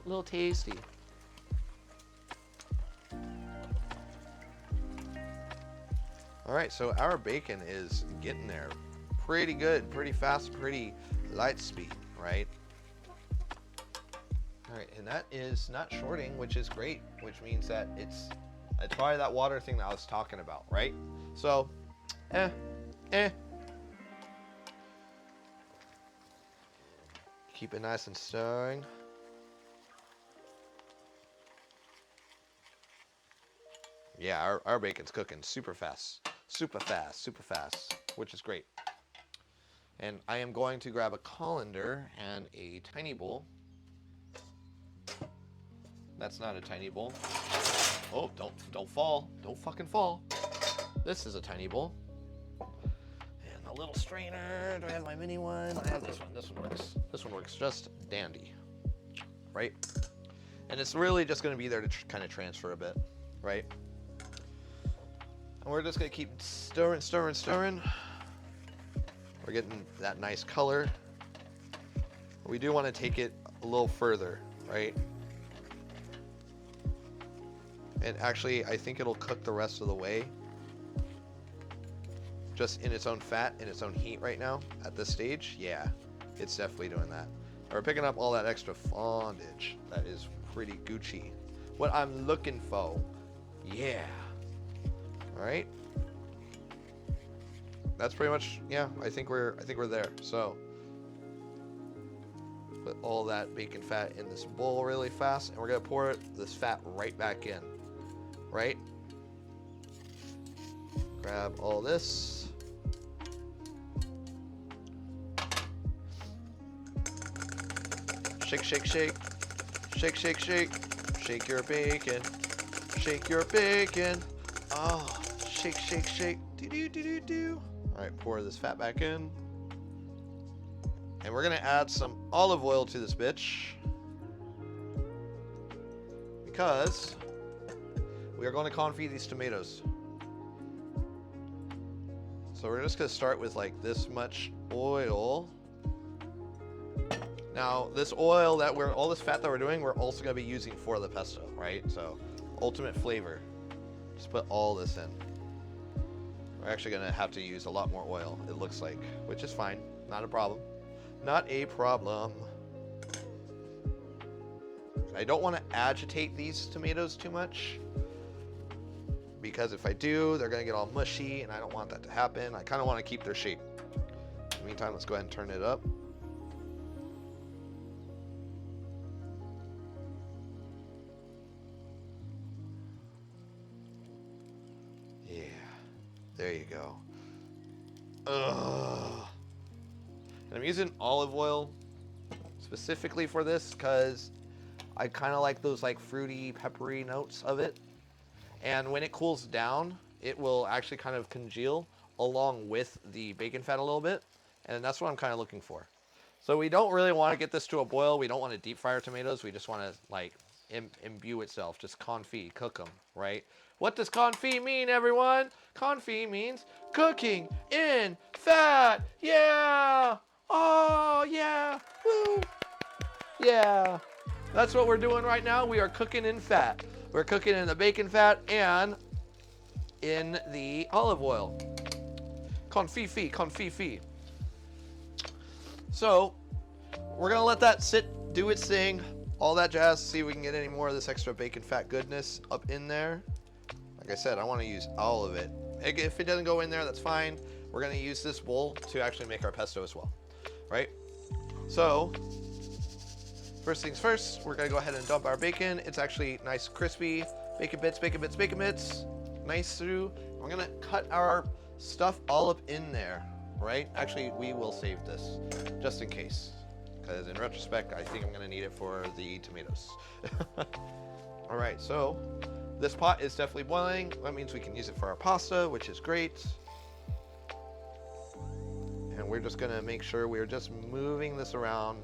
little tasty. All right, so our bacon is getting there pretty good, pretty fast, pretty light speed, right? All right, and that is not shorting, which is great, which means that it's probably that water thing that I was talking about, right? So, keep it nice and stirring. Yeah, our bacon's cooking super fast, which is great. And I am going to grab a colander and a tiny bowl. That's not a tiny bowl. Oh, don't fall. Don't fucking fall. This is a tiny bowl. And a little strainer. Do I have my mini one? I have this one. This one works. This one works just dandy. Right? And it's really just going to be there to kind of transfer a bit. Right? And we're just going to keep stirring. We're getting that nice color. We do want to take it a little further, right? And actually, I think it'll cook the rest of the way just in its own fat, in its own heat right now at this stage. Yeah, it's definitely doing that. We're picking up all that extra fondage. That is pretty Gucci. What I'm looking for. Yeah. All right. That's pretty much, yeah, I think we're there. So put all that bacon fat in this bowl really fast, and we're gonna pour this fat right back in. Right? Grab all this. Shake, shake, shake. Shake, shake, shake. Shake your bacon. Shake your bacon. Oh, shake, shake, shake. Do. All right, pour this fat back in. And we're gonna add some olive oil to this bitch, because we are going to confit these tomatoes. So we're just going to start with like this much oil. Now, this oil that all this fat that we're doing, we're also going to be using for the pesto, right? So, ultimate flavor. Just put all this in. We're actually going to have to use a lot more oil, it looks like, which is fine. Not a problem. Not a problem. I don't want to agitate these tomatoes too much, because if I do, they're going to get all mushy, and I don't want that to happen. I kind of want to keep their shape. In the meantime, let's go ahead and turn it up. Yeah, there you go. Ugh. And I'm using olive oil specifically for this because I kind of like those like fruity, peppery notes of it. And when it cools down, it will actually kind of congeal along with the bacon fat a little bit. And that's what I'm kind of looking for. So we don't really want to get this to a boil. We don't want to deep fry our tomatoes. We just want to like imbue itself, just confit, cook them, right? What does confit mean, everyone? Confit means cooking in fat. Yeah. Oh, yeah. Woo. Yeah. That's what we're doing right now. We are cooking in fat. We're cooking in the bacon fat and in the olive oil. Confit. So we're gonna let that sit, do its thing, all that jazz. See if we can get any more of this extra bacon fat goodness up in there. Like I said, I want to use all of it. If it doesn't go in there, that's fine. We're gonna use this bowl to actually make our pesto as well, right? So first things first, we're gonna go ahead and dump our bacon. It's actually nice, crispy. Bacon bits. Nice through. We're gonna cut our stuff all up in there, right? Actually, we will save this just in case, because in retrospect, I think I'm gonna need it for the tomatoes. All right, so this pot is definitely boiling. That means we can use it for our pasta, which is great. And we're just gonna make sure we're just moving this around,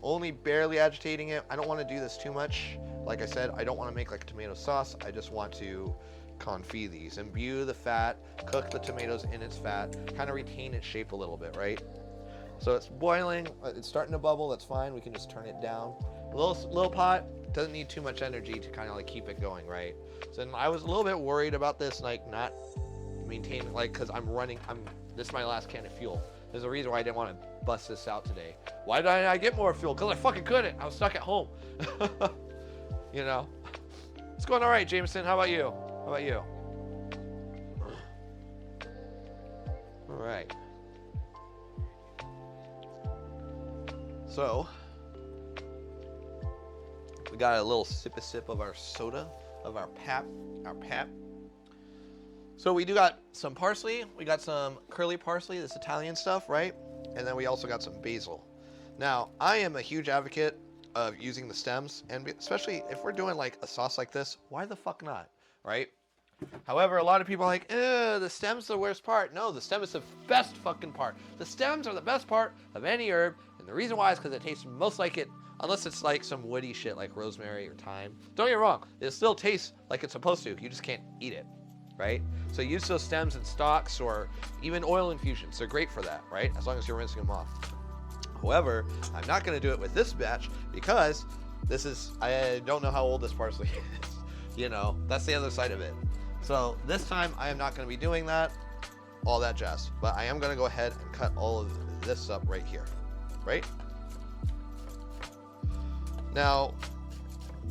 only barely agitating it. I don't want to do this too much. Like I said, I don't want to make like a tomato sauce. I just want to confit these, imbue the fat, cook the tomatoes in its fat, kind of retain its shape a little bit, right? So it's boiling, it's starting to bubble, that's fine. We can just turn it down. little pot doesn't need too much energy to kind of like keep it going, right? So I was a little bit worried about this, like not maintaining, like, because this is my last can of fuel. There's a reason why I didn't want to bust this out today. Why did I get more fuel? Because I fucking couldn't. I was stuck at home. You know? It's going all right, Jameson. How about you? How about you? All right. So, we got a little sip of our soda, of our pap. So we do got some parsley, we got some curly parsley, this Italian stuff, right? And then we also got some basil. Now, I am a huge advocate of using the stems, and especially if we're doing like a sauce like this, why the fuck not, right? However, a lot of people are like, the stem's the worst part. No, the stem is the best fucking part. The stems are the best part of any herb, and the reason why is because it tastes most like it, unless it's like some woody shit like rosemary or thyme. Don't get me wrong, it still tastes like it's supposed to, you just can't eat it. Right? So use those stems in stocks or even oil infusions. They're great for that, right? As long as you're rinsing them off. However, I'm not going to do it with this batch because I don't know how old this parsley is. You know, that's the other side of it. So this time I am not going to be doing that, all that jazz. But I am going to go ahead and cut all of this up right here, right? Now,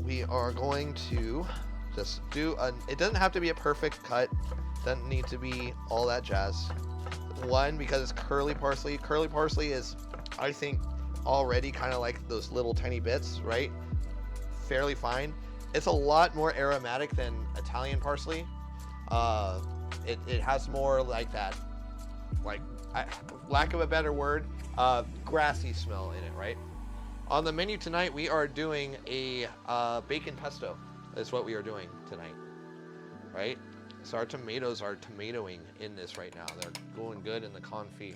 we are going to just it doesn't have to be a perfect cut. Doesn't need to be all that jazz. One, because it's curly parsley. Curly parsley is, I think, already kind of like those little tiny bits, right? Fairly fine. It's a lot more aromatic than Italian parsley. It has more like that, like, lack of a better word, grassy smell in it, right? On the menu tonight, we are doing a bacon pesto. That's what we are doing tonight, right? So our tomatoes are tomatoing in this right now. They're going good in the confit.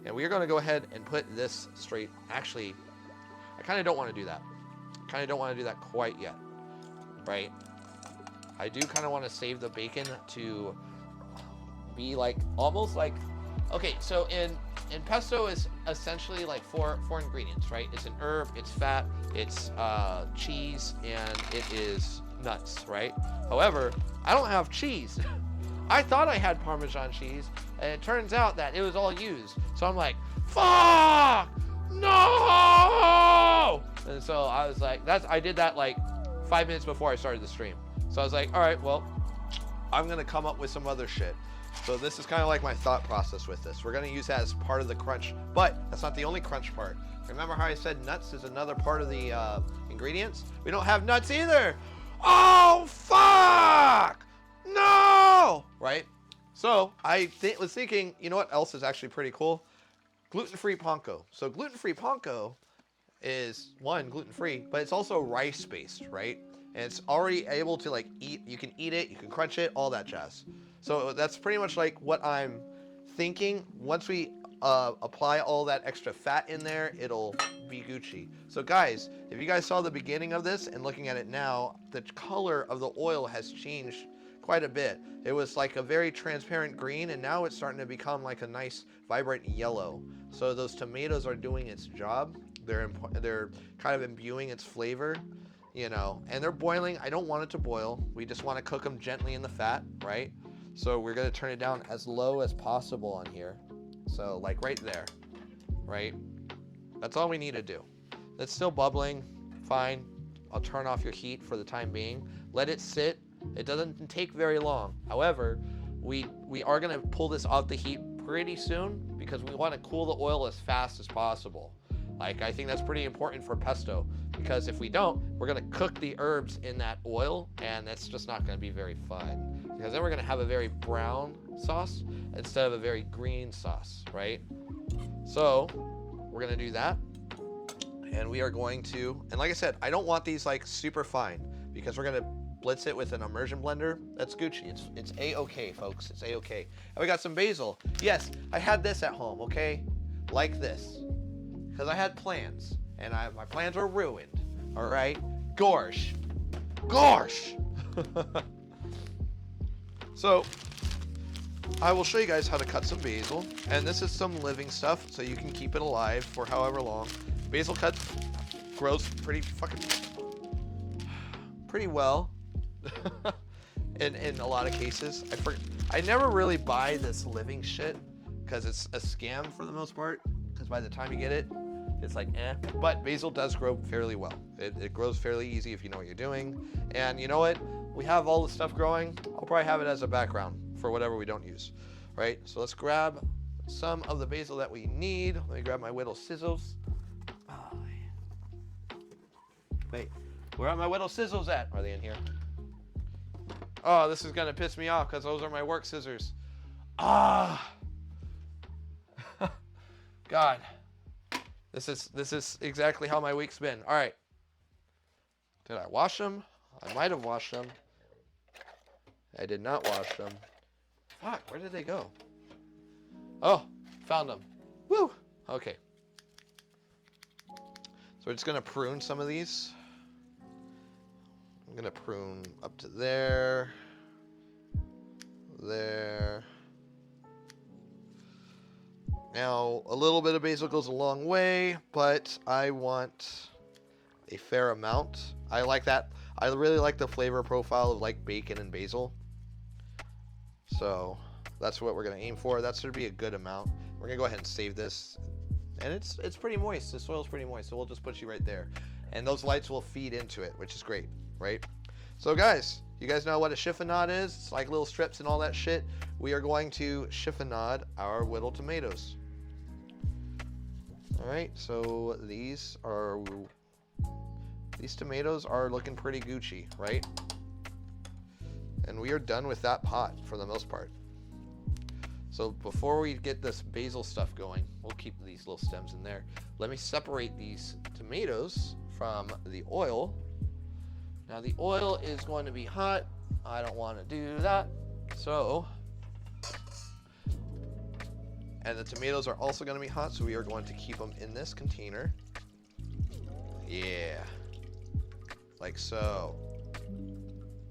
And we are going to go ahead and put this straight. Actually, I kind of don't want to do that. Kind of don't want to do that quite yet, right? I do kind of want to save the bacon to be like, almost like, okay, so in pesto is essentially like four ingredients, right? It's an herb, it's fat, it's cheese, and it is nuts, right? However, I don't have cheese. I thought I had Parmesan cheese, and it turns out that it was all used. So I'm like, fuck, no! And so I was like, I did that like 5 minutes before I started the stream. So I was like, all right, well, I'm gonna come up with some other shit. So this is kind of like my thought process with this. We're gonna use that as part of the crunch, but that's not the only crunch part. Remember how I said nuts is another part of the ingredients? We don't have nuts either. Oh, fuck! No! Right? So I was thinking, you know what else is actually pretty cool? Gluten-free panko. So gluten-free panko is, one, gluten-free, but it's also rice-based, right? And it's already able to like eat, you can eat it, you can crunch it, all that jazz. So that's pretty much like what I'm thinking. Once we apply all that extra fat in there, it'll be Gucci. So guys, if you guys saw the beginning of this and looking at it now, the color of the oil has changed quite a bit. It was like a very transparent green, and now it's starting to become like a nice vibrant yellow. So those tomatoes are doing its job. They're kind of imbuing its flavor, you know, and they're boiling. I don't want it to boil. We just want to cook them gently in the fat, right? So we're going to turn it down as low as possible on here. So like right there, right? That's all we need to do. It's still bubbling, fine. I'll turn off your heat for the time being. Let it sit. It doesn't take very long. However, we are going to pull this off the heat pretty soon because we want to cool the oil as fast as possible. Like, I think that's pretty important for pesto, because if we don't, we're going to cook the herbs in that oil, and that's just not going to be very fun, because then we're going to have a very brown sauce instead of a very green sauce, right? So we're going to do that, and we are going to, and like I said, I don't want these like super fine, because we're going to blitz it with an immersion blender. That's Gucci. It's A-okay, folks. It's A-okay. And we got some basil. Yes, I had this at home, okay? Like this. Because I had plans, and my plans were ruined, all right? Gosh. So, I will show you guys how to cut some basil, and this is some living stuff, so you can keep it alive for however long. Basil cuts grows pretty well in a lot of cases. I never really buy this living shit because it's a scam for the most part, because by the time you get it, it's like eh. But basil does grow fairly well. It grows fairly easy if you know what you're doing. And you know what? We have all the stuff growing. I'll probably have it as a background for whatever we don't use, right? So let's grab some of the basil that we need. Let me grab my whittle sizzles. Oh, wait, where are my whittle sizzles at? Are they in here? Oh, this is gonna piss me off because those are my work scissors. Ah, God, this is exactly how my week's been. All right, did I wash them? I might have washed them. I did not wash them. Fuck, where did they go? Oh, found them. Woo! Okay. So we're just gonna prune some of these. I'm gonna prune up to there. There. Now, a little bit of basil goes a long way, but I want a fair amount. I like that. I really like the flavor profile of like bacon and basil. So that's what we're gonna aim for. That should be a good amount. We're gonna go ahead and save this. And it's pretty moist. The soil's pretty moist, so we'll just put you right there. And those lights will feed into it, which is great, right? So guys, you guys know what a chiffonade is? It's like little strips and all that shit. We are going to chiffonade our whittled tomatoes. All right, so these tomatoes are looking pretty Gucci, right? And we are done with that pot for the most part. So before we get this basil stuff going, we'll keep these little stems in there. Let me separate these tomatoes from the oil. Now the oil is going to be hot. I don't want to do that. So, and the tomatoes are also going to be hot, so we are going to keep them in this container. Yeah. Like so.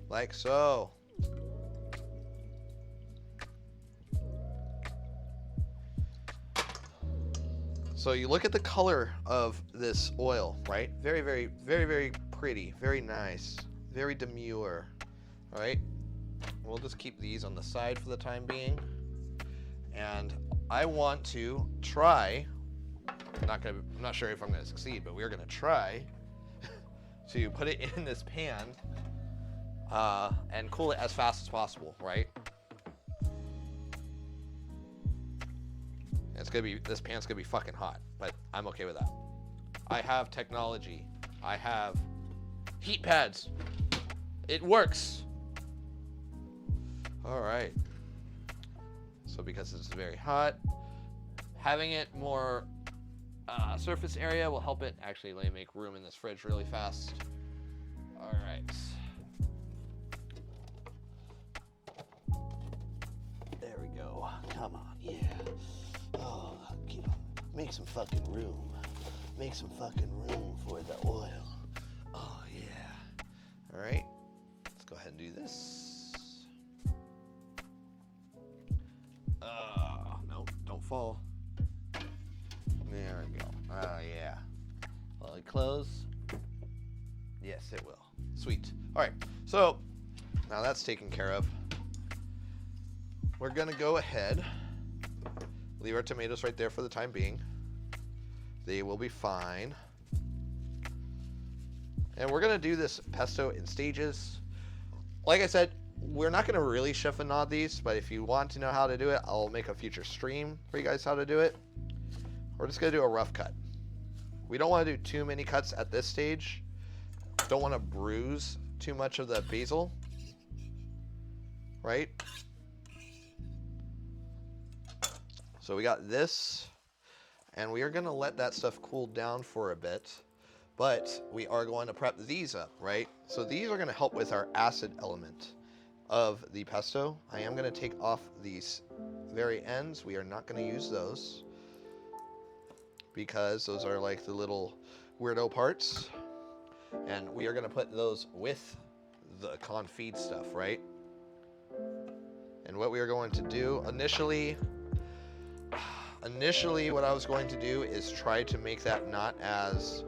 Like so. So you look at the color of this oil, right? Very, very, very, very pretty, very nice, very demure, all right? We'll just keep these on the side for the time being. And I want to try, I'm not sure if I'm gonna succeed, but we're gonna try to put it in this pan and cool it as fast as possible, right? This pan's gonna be fucking hot, but I'm okay with that. I have technology. I have heat pads. It works. All right. So because it's very hot, having it more surface area will help it. Actually, let me make room in this fridge really fast. All right. There we go. Come on, yeah. Oh, make some fucking room. Make some fucking room for the oil. Oh, yeah. All right. Let's go ahead and do this. No, don't fall. There we go. Oh, yeah. Will it close? Yes, it will. Sweet. All right. So now that's taken care of. We're going to go ahead. Leave our tomatoes right there for the time being. They will be fine. And we're gonna do this pesto in stages. Like I said, we're not gonna really chiffonade these, but if you want to know how to do it, I'll make a future stream for you guys how to do it. We're just gonna do a rough cut. We don't wanna do too many cuts at this stage. Don't wanna bruise too much of the basil, right? So we got this, and we are gonna let that stuff cool down for a bit, but we are going to prep these up, right? So these are gonna help with our acid element of the pesto. I am gonna take off these very ends. We are not gonna use those because those are like the little weirdo parts. And we are gonna put those with the confit stuff, right? And what we are going to do initially, what I was going to do is try to make that not as